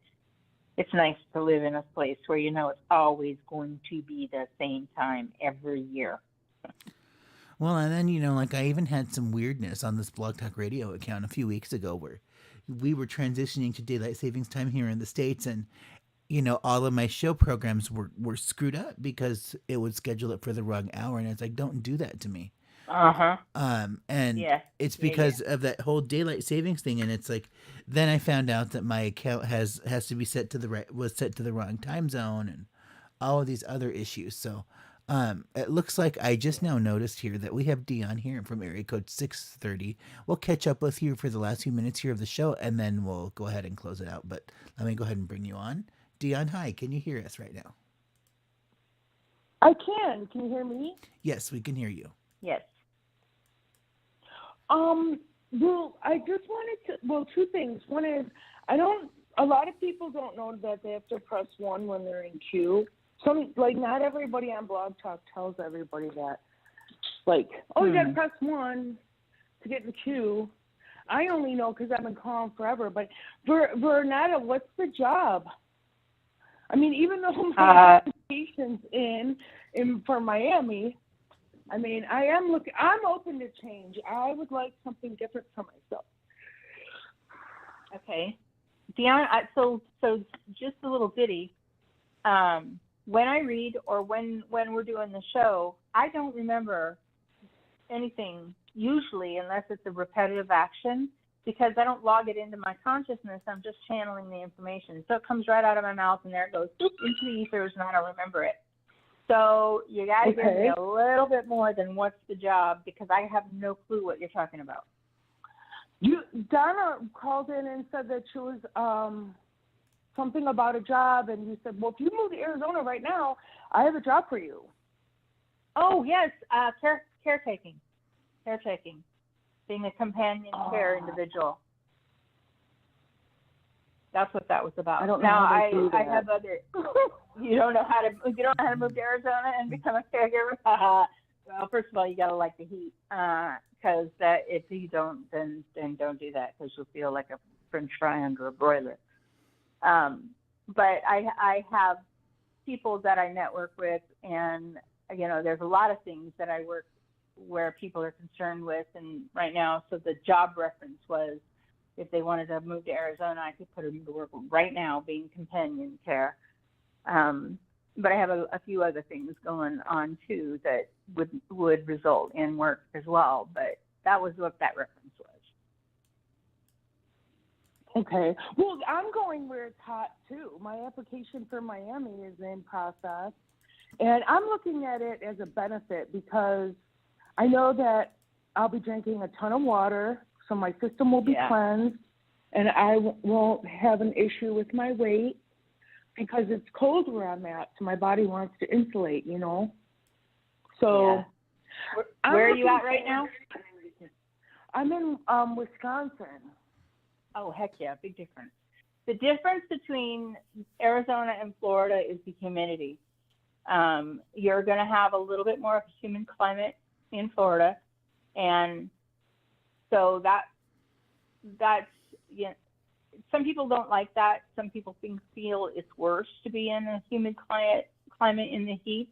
it's nice to live in a place where it's always going to be the same time every year. Well, and then, like I even had some weirdness on this Blog Talk Radio account a few weeks ago where we were transitioning to daylight savings time here in the States, and all of my show programs were screwed up because it would schedule it for the wrong hour, and it's like, don't do that to me. Uh-huh. And Yeah. it's Yeah, because of that whole daylight savings thing, and it's like, then I found out that my account has to be set to the wrong time zone, and all of these other issues. So, it looks like I just now noticed here that we have Dion here from area code 630. We'll catch up with you for the last few minutes here of the show, and then we'll go ahead and close it out. But let me go ahead and bring you on. Dion, hi. Can you hear us right now? I can. Can you hear me? Yes, we can hear you. Yes. Well, I just wanted to, two things. One is, a lot of people don't know that they have to press 1 when they're in queue. Not everybody on Blog Talk tells everybody that. You got to press 1 to get in the queue. I only know because I've been calling forever. But Vernetta, what's the job? I mean, even though my application's in for Miami, I mean, I'm open to change. I would like something different for myself. Okay. Dion, so just a little ditty. When I read or when we're doing the show, I don't remember anything usually unless it's a repetitive action, because I don't log it into my consciousness. I'm just channeling the information. So it comes right out of my mouth and there it goes into the ethers and I don't remember it. So you got to give me a little bit more than what's the job, because I have no clue what you're talking about. Donna called in and said that she was something about a job, and you said, well, if you move to Arizona right now, I have a job for you. Oh, yes, caretaking, being a companion care individual. That's what that was about. I don't know how to do that. I have other. You don't know how to move to Arizona and become a caregiver. Well, first of all, you gotta like the heat, because if you don't, then don't do that, because you'll feel like a French fry under a broiler. But I have people that I network with, and there's a lot of things that I work where people are concerned with. And right now, so the job reference was if they wanted to move to Arizona, I could put them to work right now being companion care. But I have a few other things going on too that would result in work as well. But that was what that reference was. Okay. Well, I'm going where it's hot too. My application for Miami is in process, and I'm looking at it as a benefit because I know that I'll be drinking a ton of water, so my system will be cleansed, and I won't have an issue with my weight because it's cold where I'm at, so my body wants to insulate, you know. So, where are you at right now? I'm in Wisconsin. Oh, heck yeah, big difference. The difference between Arizona and Florida is the humidity. You're going to have a little bit more of a humid climate in Florida, and so that's some people don't like that. Some people feel it's worse to be in a humid climate in the heat,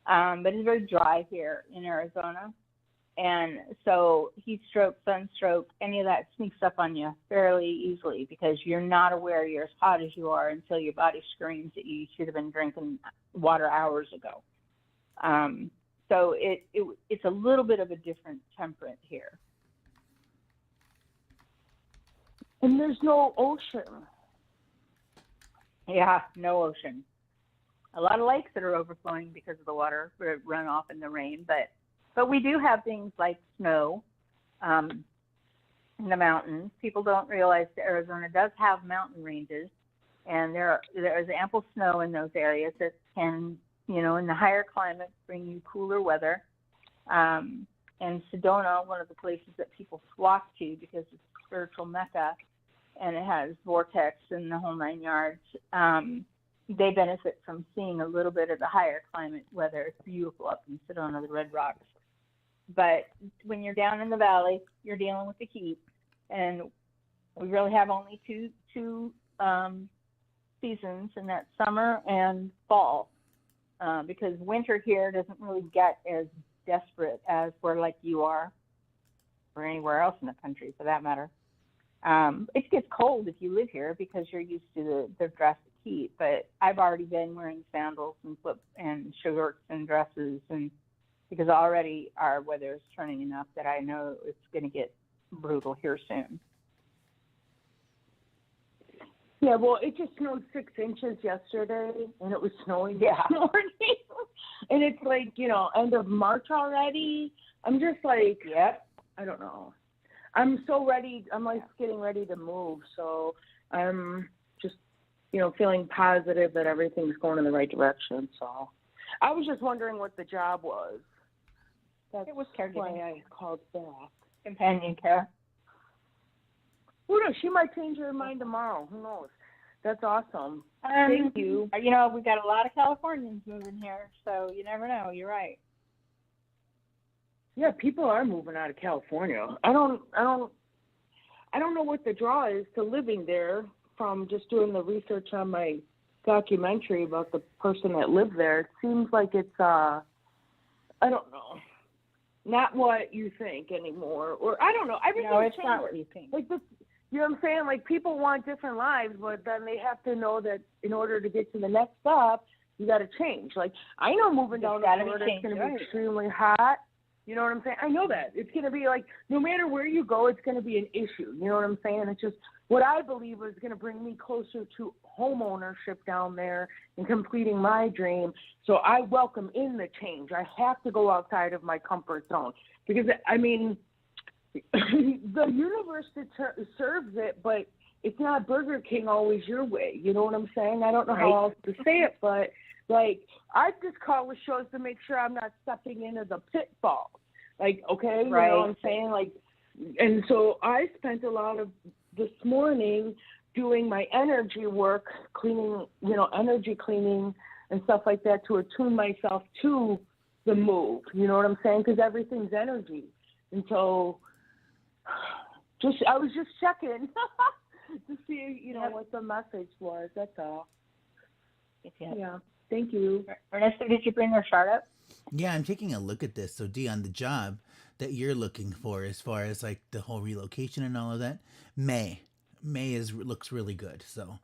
but it's very dry here in Arizona. And so heat stroke, sunstroke, any of that sneaks up on you fairly easily because you're not aware you're as hot as you are until your body screams that you should have been drinking water hours ago. So it's a little bit of a different temperate here. And there's no ocean. Yeah, no ocean. A lot of lakes that are overflowing because of the water runoff in the rain, but we do have things like snow in the mountains. People don't realize that Arizona does have mountain ranges, and there is ample snow in those areas that can, in the higher climates, bring you cooler weather. And Sedona, one of the places that people flock to because it's a spiritual mecca, and it has vortex and the whole 9 yards, they benefit from seeing a little bit of the higher climate weather. It's beautiful up in Sedona, the Red Rocks. But when you're down in the valley, you're dealing with the heat, and we really have only two seasons, and that's summer and fall, because winter here doesn't really get as desperate as where like you are, or anywhere else in the country for that matter. It gets cold if you live here because you're used to the drastic heat. But I've already been wearing sandals and shorts and dresses and. Because already our weather is turning enough that I know it's going to get brutal here soon. Yeah, well, it just snowed 6 inches yesterday, and it was snowing this morning. And it's like, end of March already. I'm just like, I don't know. I'm so ready. I'm like getting ready to move. So I'm just, feeling positive that everything's going in the right direction. So I was just wondering what the job was. It was caregiving. Why I called back. Companion care. Who knows? She might change her mind tomorrow. Who knows? That's awesome. Thank you. We got a lot of Californians moving here, so you never know. You're right. Yeah, people are moving out of California. I don't know what the draw is to living there from just doing the research on my documentary about the person that lived there. It seems like it's I don't know. Not what you think anymore, or I don't know. No, it's not what you think. Like this, you know what I'm saying? Like people want different lives, but then they have to know that in order to get to the next step, you got to change. Like I know moving down to Florida, it's going to be extremely hot. You know what I'm saying? I know that it's going to be like no matter where you go, it's going to be an issue. You know what I'm saying? It's just what I believe is going to bring me closer to home ownership down there and completing my dream. So I welcome in the change. I have to go outside of my comfort zone because, the universe serves it, but it's not Burger King always your way. You know what I'm saying? I don't know how else to say it, but, like, I just call the shows to make sure I'm not stepping into the pitfall. Like, okay, you know what I'm saying? Like, and so I spent a lot of this morning doing my energy work, cleaning, energy cleaning and stuff like that to attune myself to the move. You know what I'm saying? Because everything's energy. And so I was just checking to see, what the message was. That's all. Yeah. Thank you. Ernesto, did you bring her chart up? Yeah, I'm taking a look at this. So, Dion, the job that you're looking for, as far as like the whole relocation and all of that, May, May is looks really good. So,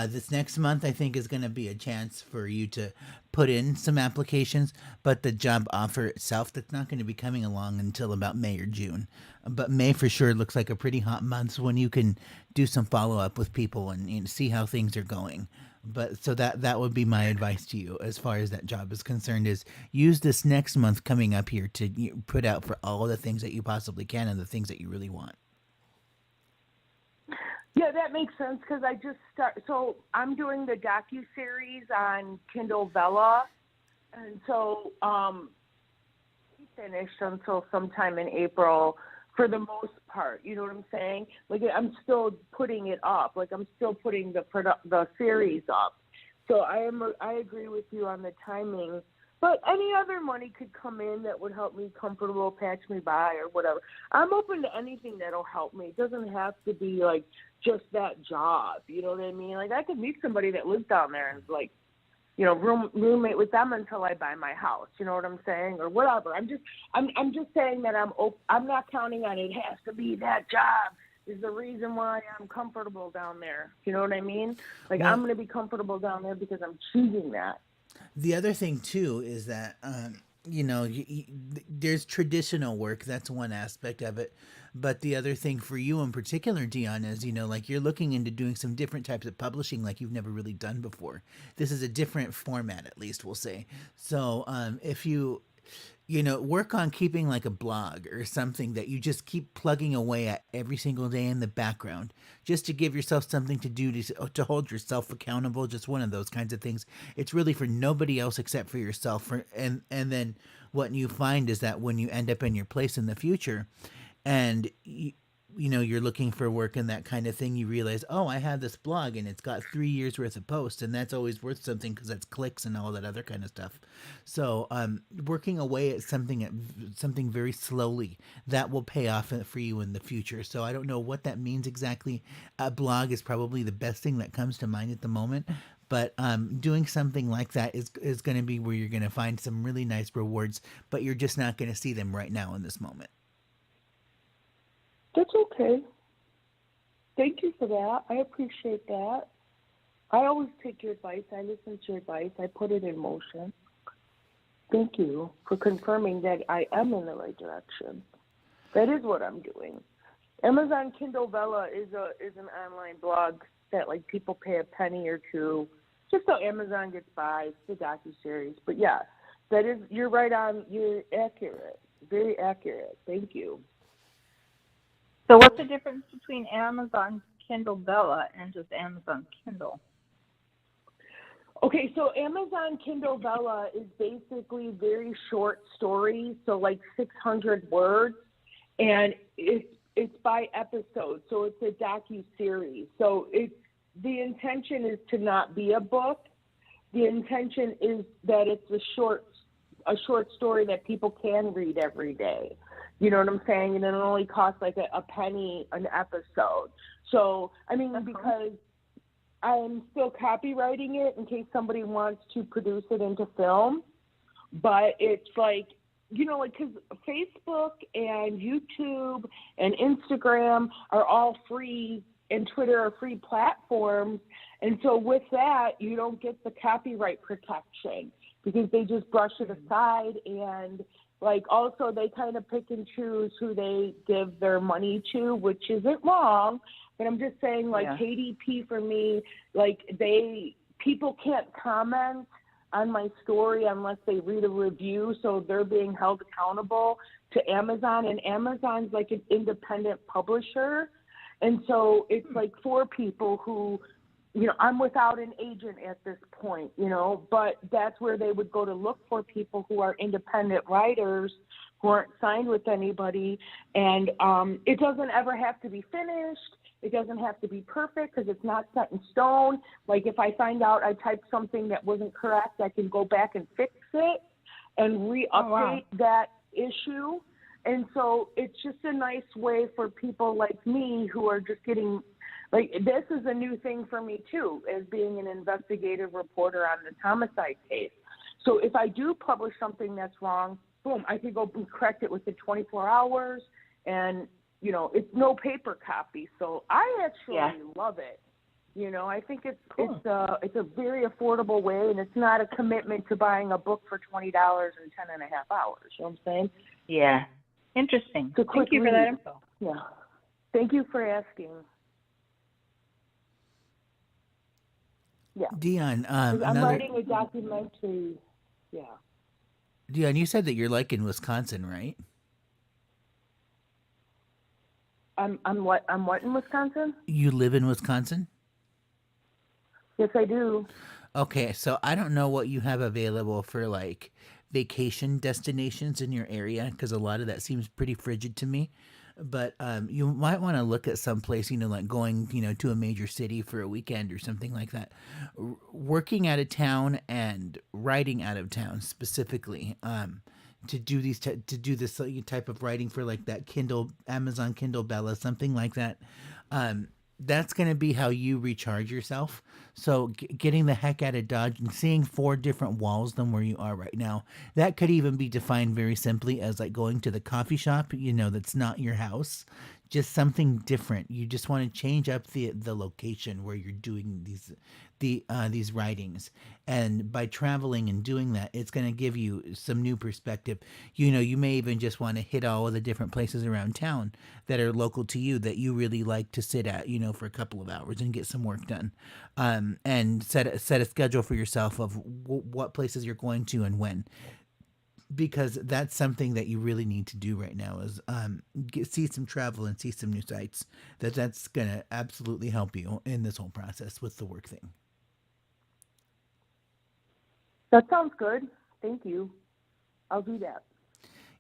this next month, I think, is going to be a chance for you to put in some applications. But the job offer itself, that's not going to be coming along until about May or June. But May for sure looks like a pretty hot month when you can do some follow up with people and see how things are going. But so that would be my advice to you as far as that job is concerned, is use this next month coming up here to put out for all the things that you possibly can and the things that you really want. Yeah, that makes sense because I just start. So I'm doing the docu series on Kindle Vella, and so finished until sometime in April for the most part. You know what I'm saying? Like I'm still putting it up. Like I'm still putting the series up. So I agree with you on the timing. But any other money could come in that would help me comfortable, patch me by, or whatever. I'm open to anything that'll help me. It doesn't have to be like just that job. You know what I mean? Like I could meet somebody that lives down there and like, you know, roommate with them until I buy my house. You know what I'm saying, or whatever. I'm just saying that I'm not counting on it has to be that job is the reason why I'm comfortable down there. You know what I mean? Like Well, I'm going to be comfortable down there because I'm choosing that. the other thing too is that there's traditional work. That's one aspect of it. But the other thing for you in particular, Dion, is like you're looking into doing some different types of publishing like you've never really done before. This is a different format, at least we'll say. So if you work on keeping like a blog or something that you just keep plugging away at every single day in the background, just to give yourself something to do to hold yourself accountable. Just one of those kinds of things. It's really for nobody else except for yourself. And then what you find is that when you end up in your place in the future, and you're looking for work and that kind of thing, you realize, oh, I have this blog and it's got 3 years worth of posts, and that's always worth something because that's clicks and all that other kind of stuff. So working away at something very slowly, that will pay off for you in the future. So I don't know what that means exactly. A blog is probably the best thing that comes to mind at the moment. But doing something like that is going to be where you're going to find some really nice rewards, but you're just not going to see them right now in this moment. That's okay. Thank you for that. I appreciate that. I always take your advice. I listen to your advice. I put it in motion. Thank you for confirming that I am in the right direction. That is what I'm doing. Amazon Kindle Vella is an online blog that like people pay a penny or two just so Amazon gets by. It's a docuseries. But yeah, that is, you're right on. You're accurate. Very accurate. Thank you. So what's the difference between Amazon Kindle Vella and just Amazon Kindle? Okay, so Amazon Kindle Vella is basically very short stories, so like 600 words, and it's by episode, so it's a docu-series. So the intention is to not be a book. The intention is that it's a short story that people can read every day. You know what I'm saying? And it only costs like a penny an episode. So, I mean, because I'm still copywriting it in case somebody wants to produce it into film. But it's like, like, because Facebook and YouTube and Instagram are all free, and Twitter are free platforms. And so with that, you don't get the copyright protection because they just brush it aside. And like, also they kind of pick and choose who they give their money to, which isn't wrong. But I'm just saying, like, Yeah. KDP for me, like, people can't comment on my story unless they read a review, so they're being held accountable to Amazon. And Amazon's like an independent publisher. And so it's like for people who, I'm without an agent at this point, but that's where they would go to look for people who are independent writers who aren't signed with anybody. And it doesn't ever have to be finished. It doesn't have to be perfect because it's not set in stone. Like if I find out I typed something that wasn't correct, I can go back and fix it and re-update that issue. And so it's just a nice way for people like me who are just getting, like, this is a new thing for me too, as being an investigative reporter on this homicide case. So if I do publish something that's wrong, boom, I can go and correct it within 24 hours. And, you know, it's no paper copy. So I actually love it. You know, I think it's a very affordable way, and it's not a commitment to buying a book for $20 in 10 and a half hours. You know what I'm saying? Yeah. Interesting. It's a quick Thank you for that read. info. Yeah. Thank you for asking. Yeah. Dion, 'Cause I'm writing a documentary. Yeah. Dion, you said that you're like in Wisconsin, right? I'm what in Wisconsin? You live in Wisconsin? Yes, I do. Okay, so I don't know what you have available for like vacation destinations in your area because a lot of that seems pretty frigid to me. But you might want to look at some place, you know, like going, you know, to a major city for a weekend or something like that. Working out of town and writing out of town specifically, to do to do this type of writing for like that Kindle, Amazon Kindle Bella, something like that. That's going to be how you recharge yourself. So getting the heck out of Dodge and seeing 4 different walls than where you are right now, that could even be defined very simply as like going to the coffee shop, you know, that's not your house, just something different. You just want to change up the location where you're doing these writings. And by traveling and doing that, it's going to give you some new perspective. You know, you may even just want to hit all of the different places around town that are local to you that you really like to sit at, you know, for a couple of hours and get some work done. And set a schedule for yourself of what places you're going to and when, because that's something that you really need to do right now is see some travel and see some new sites. That's gonna absolutely help you in this whole process with the work thing. That sounds good. Thank you. I'll do that.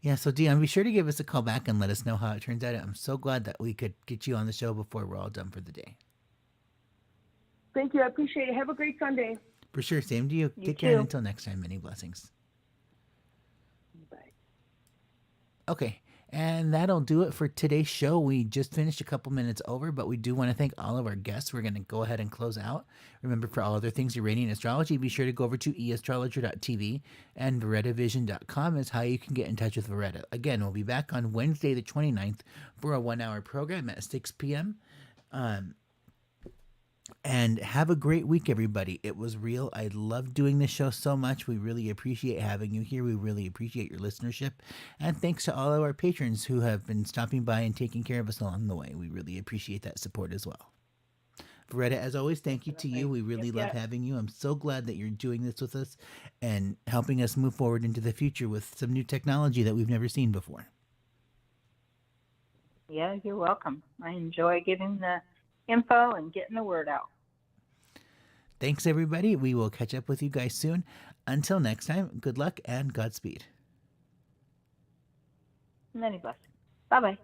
Yeah, so Dion, be sure to give us a call back and let us know how it turns out. I'm so glad that we could get you on the show before we're all done for the day. Thank you. I appreciate it. Have a great Sunday. For sure. Same to you. Take care and until next time. Many blessings. Bye. Okay. And that'll do it for today's show. We just finished a couple minutes over, but we do want to thank all of our guests. We're going to go ahead and close out. Remember, for all other things Uranian Astrology, be sure to go over to eastrologer.tv, and VerettaVision.com is how you can get in touch with Veretta. Again, we'll be back on Wednesday the 29th for a 1-hour program at 6 p.m. And have a great week, everybody. It was real. I love doing this show so much. We really appreciate having you here. We really appreciate your listenership. And thanks to all of our patrons who have been stopping by and taking care of us along the way. We really appreciate that support as well. Veretta, as always, thank you to you. We really love having you. I'm so glad that you're doing this with us and helping us move forward into the future with some new technology that we've never seen before. Yeah, you're welcome. I enjoy giving the info and getting the word out. Thanks, everybody. We will catch up with you guys soon. Until next time, good luck and Godspeed. Many blessings. Bye-bye.